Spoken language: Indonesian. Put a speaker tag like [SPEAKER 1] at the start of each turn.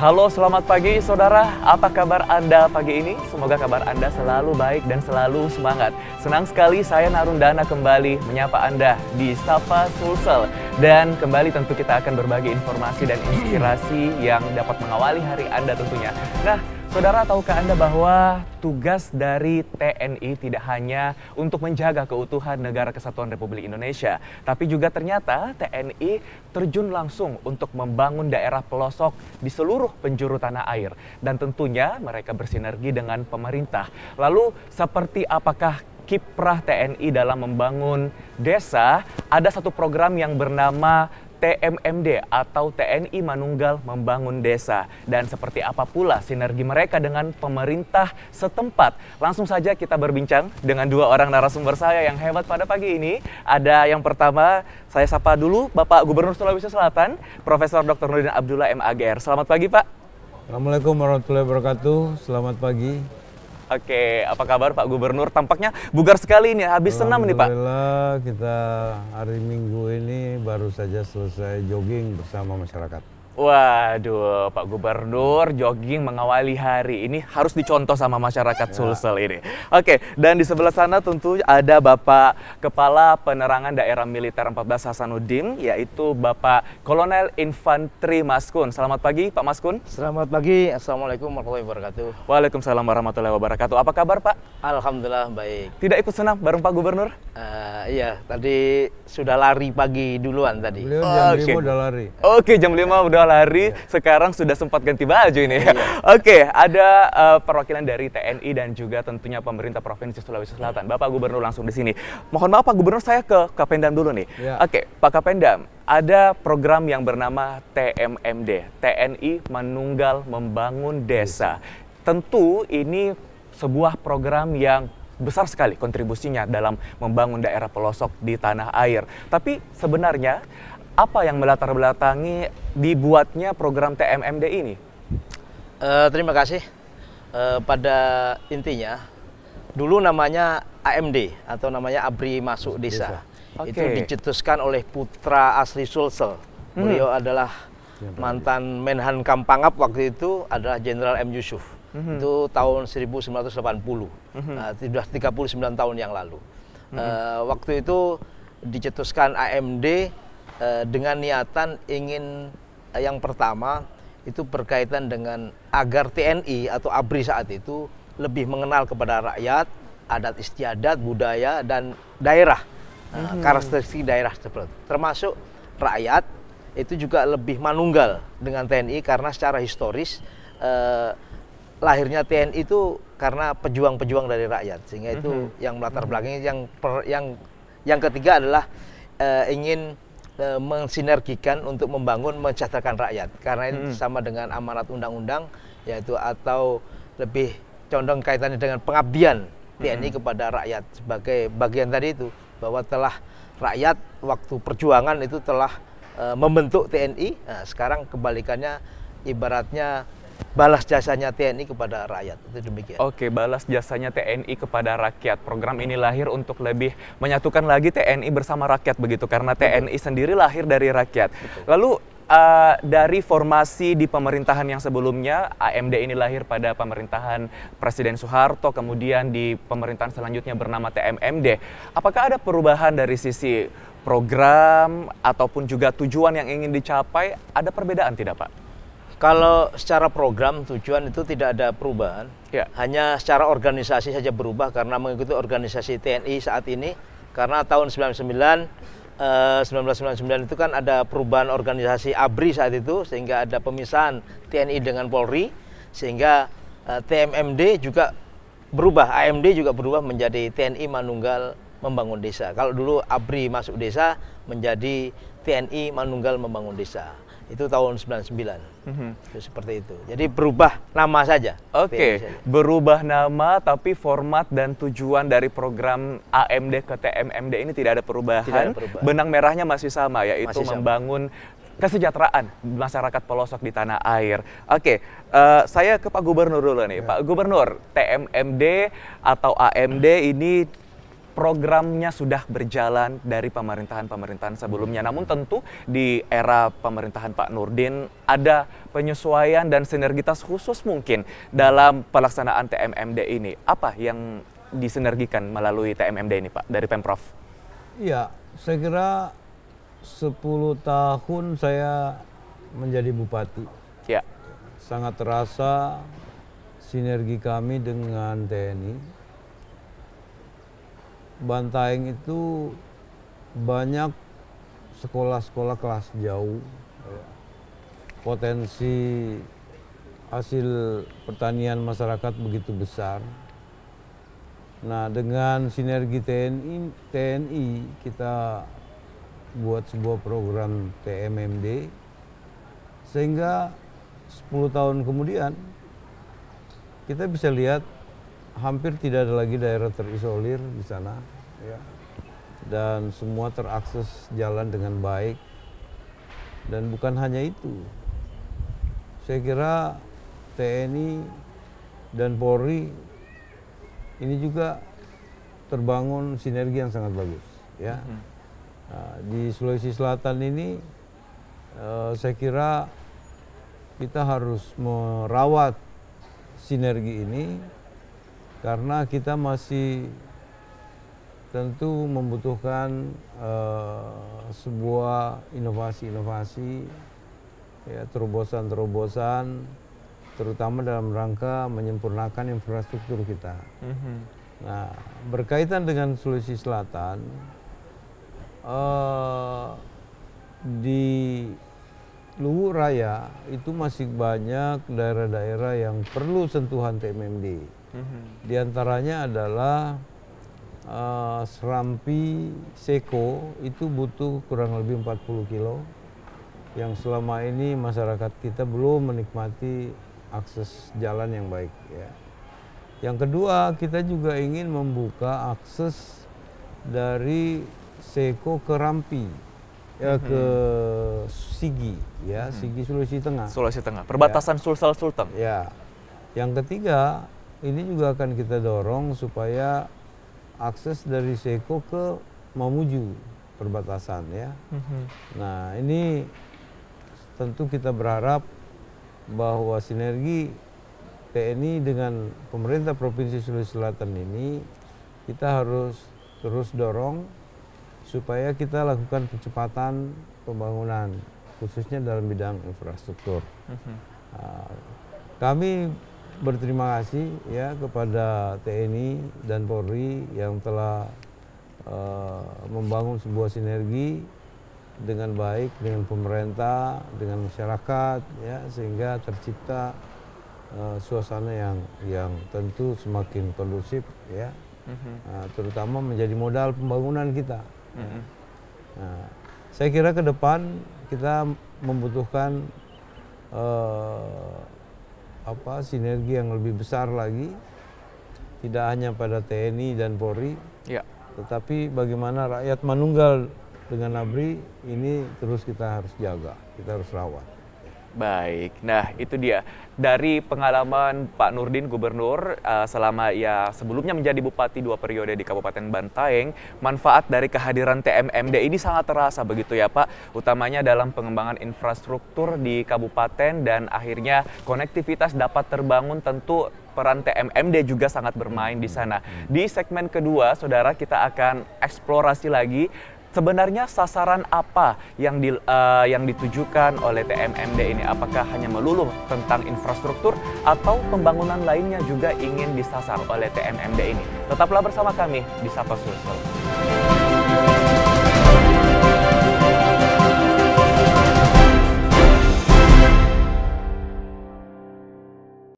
[SPEAKER 1] Halo, selamat pagi saudara. Apa kabar Anda pagi ini? Semoga kabar Anda selalu baik dan selalu semangat. Senang sekali saya Narundana kembali menyapa Anda di Sapa Sulsel. Dan kembali tentu kita akan berbagi informasi dan inspirasi yang dapat mengawali hari Anda tentunya. Nah, saudara, tahukah Anda bahwa tugas dari TNI tidak hanya untuk menjaga keutuhan negara kesatuan Republik Indonesia, tapi juga ternyata TNI terjun langsung untuk membangun daerah pelosok di seluruh penjuru tanah air. Dan tentunya mereka bersinergi dengan pemerintah. Lalu seperti apakah kiprah TNI dalam membangun desa? Ada satu program yang bernama TMMD atau TNI Manunggal Membangun Desa. Dan seperti apa pula sinergi mereka dengan pemerintah setempat? Langsung saja kita berbincang dengan dua orang narasumber saya yang hebat pada pagi ini. Ada yang pertama, saya sapa dulu Bapak Gubernur Sulawesi Selatan, Profesor Dr. Nurdin Abdullah MAGR. Selamat pagi Pak.
[SPEAKER 2] Assalamualaikum warahmatullahi wabarakatuh. Selamat pagi.
[SPEAKER 1] Oke, apa kabar Pak Gubernur? Tampaknya bugar sekali ini, habis senam nih Pak.
[SPEAKER 2] Alhamdulillah, kita hari Minggu ini baru saja selesai jogging bersama masyarakat.
[SPEAKER 1] Waduh, Pak Gubernur jogging mengawali hari ini harus dicontoh sama masyarakat Sulsel ini. Oke, dan di sebelah sana tentu ada Bapak Kepala Penerangan Daerah Militer 14 Hasanuddin, yaitu Bapak Kolonel Infanteri Maskun. Selamat pagi Pak Maskun.
[SPEAKER 3] Selamat pagi, Assalamualaikum warahmatullahi wabarakatuh.
[SPEAKER 1] Waalaikumsalam warahmatullahi wabarakatuh. Apa kabar Pak?
[SPEAKER 3] Alhamdulillah baik.
[SPEAKER 1] Tidak ikut senam bareng Pak Gubernur?
[SPEAKER 3] Iya, tadi sudah lari pagi duluan tadi.
[SPEAKER 2] Beliau jam 5 udah lari.
[SPEAKER 1] Oke, jam 5 udah lari, sekarang sudah sempat ganti baju ini. Oke, ada perwakilan dari TNI dan juga tentunya pemerintah Provinsi Sulawesi Selatan. Bapak Gubernur langsung di sini. Mohon maaf Pak Gubernur, saya ke Kapendam dulu nih. Oke, Pak Kapendam, ada program yang bernama TMMD, TNI Manunggal Membangun Desa. Tentu ini sebuah program yang besar sekali kontribusinya dalam membangun daerah pelosok di tanah air. Tapi sebenarnya apa yang melatar belakangi dibuatnya program TMMD ini?
[SPEAKER 3] Terima kasih. Pada intinya, dulu namanya AMD atau namanya Abri Masuk Desa. Itu dicetuskan oleh putra asli Sulsel. Beliau adalah mantan Menhan Kampangap waktu itu adalah Jenderal M. Yusuf. Itu tahun 1980. Sudah 39 tahun yang lalu. Waktu itu dicetuskan AMD dengan niatan ingin yang pertama itu berkaitan dengan agar TNI atau ABRI saat itu lebih mengenal kepada rakyat, adat istiadat, budaya, dan daerah, karakteristik daerah seperti termasuk rakyat itu juga lebih manunggal dengan TNI karena secara historis lahirnya TNI itu karena pejuang-pejuang dari rakyat, sehingga itu yang melatar belakangnya. Yang ketiga adalah ingin mensinergikan untuk membangun mensejahterakan rakyat, karena ini sama dengan amanat undang-undang, yaitu atau lebih condong kaitannya dengan pengabdian TNI kepada rakyat sebagai bagian tadi itu, bahwa telah rakyat waktu perjuangan itu telah membentuk TNI. Nah, sekarang kebalikannya, ibaratnya balas jasanya TNI kepada rakyat, itu demikian.
[SPEAKER 1] Oke, balas jasanya TNI kepada rakyat. Program ini lahir untuk lebih menyatukan lagi TNI bersama rakyat begitu, karena TNI sendiri lahir dari rakyat. Lalu dari formasi di pemerintahan yang sebelumnya, AMD ini lahir pada pemerintahan Presiden Soeharto, kemudian di pemerintahan selanjutnya bernama TMMD. Apakah ada perubahan dari sisi program ataupun juga tujuan yang ingin dicapai? Ada perbedaan tidak Pak?
[SPEAKER 3] Kalau secara program tujuan itu tidak ada perubahan, hanya secara organisasi saja berubah karena mengikuti organisasi TNI saat ini. Karena tahun 1999 itu kan ada perubahan organisasi ABRI saat itu, sehingga ada pemisahan TNI dengan Polri, sehingga TMMD juga berubah, AMD juga berubah menjadi TNI Manunggal Membangun Desa. Kalau dulu ABRI Masuk Desa menjadi TNI Manunggal Membangun Desa. Itu tahun 99. Itu seperti itu. Jadi berubah nama saja.
[SPEAKER 1] Oke, berubah nama tapi format dan tujuan dari program AMD ke TMMD ini tidak ada perubahan.
[SPEAKER 3] Tidak ada perubahan.
[SPEAKER 1] Benang merahnya masih sama, yaitu
[SPEAKER 3] masih
[SPEAKER 1] membangun kesejahteraan masyarakat pelosok di tanah air. Oke, saya ke Pak Gubernur dulu nih. Pak Gubernur, TMMD atau AMD ini programnya sudah berjalan dari pemerintahan-pemerintahan sebelumnya. Namun tentu di era pemerintahan Pak Nurdin ada penyesuaian dan sinergitas khusus mungkin dalam pelaksanaan TMMD ini. Apa yang disinergikan melalui TMMD ini Pak dari Pemprov?
[SPEAKER 2] Iya, saya kira 10 tahun saya menjadi bupati.
[SPEAKER 1] Ya.
[SPEAKER 2] Sangat terasa sinergi kami dengan TNI. Bantaeng itu banyak sekolah-sekolah kelas jauh, potensi hasil pertanian masyarakat begitu besar. Nah, dengan sinergi TNI kita buat sebuah program TMMD sehingga 10 tahun kemudian kita bisa lihat hampir tidak ada lagi daerah terisolir di sana, ya. Dan semua terakses jalan dengan baik. Dan bukan hanya itu, saya kira TNI dan Polri ini juga terbangun sinergi yang sangat bagus, ya. Nah, di Sulawesi Selatan ini saya kira kita harus merawat sinergi ini karena kita masih tentu membutuhkan sebuah inovasi-inovasi, ya, terobosan-terobosan, terutama dalam rangka menyempurnakan infrastruktur kita. Nah, berkaitan dengan Sulawesi Selatan, di Luwu Raya itu masih banyak daerah-daerah yang perlu sentuhan TMMD. Di antaranya adalah Serampi Seko itu butuh kurang lebih 40 kilo yang selama ini masyarakat kita belum menikmati akses jalan yang baik, ya. Yang kedua, kita juga ingin membuka akses dari Seko ke Rampi, ya, ke Sigi, ya, Sigi Sulawesi Tengah.
[SPEAKER 1] Sulawesi Tengah, perbatasan, ya. Sulsel-Sulteng.
[SPEAKER 2] Ya. Yang ketiga, ini juga akan kita dorong supaya akses dari Seko ke Mamuju perbatasan, ya. Nah, ini tentu kita berharap bahwa sinergi TNI dengan pemerintah Provinsi Sulawesi Selatan ini kita harus terus dorong supaya kita lakukan percepatan pembangunan khususnya dalam bidang infrastruktur. Kami berterima kasih, ya, kepada TNI dan Polri yang telah membangun sebuah sinergi dengan baik dengan pemerintah, dengan masyarakat, ya, sehingga tercipta suasana yang tentu semakin kondusif, ya, terutama menjadi modal pembangunan kita. Nah, saya kira ke depan kita membutuhkan sinergi yang lebih besar lagi, tidak hanya pada TNI dan Polri, ya, tetapi bagaimana rakyat Manunggal dengan ABRI ini terus kita harus jaga, kita harus rawat.
[SPEAKER 1] Baik, nah itu dia dari pengalaman Pak Nurdin Gubernur selama ia sebelumnya menjadi Bupati 2 periode di Kabupaten Bantaeng, manfaat dari kehadiran TMMD ini sangat terasa begitu ya Pak, utamanya dalam pengembangan infrastruktur di Kabupaten dan akhirnya konektivitas dapat terbangun. Tentu peran TMMD juga sangat bermain di sana. Di segmen kedua, saudara, kita akan eksplorasi lagi sebenarnya sasaran apa yang ditujukan oleh TMMD ini? Apakah hanya melulu tentang infrastruktur atau pembangunan lainnya juga ingin disasar oleh TMMD ini? Tetaplah bersama kami di Sapa Sulsel.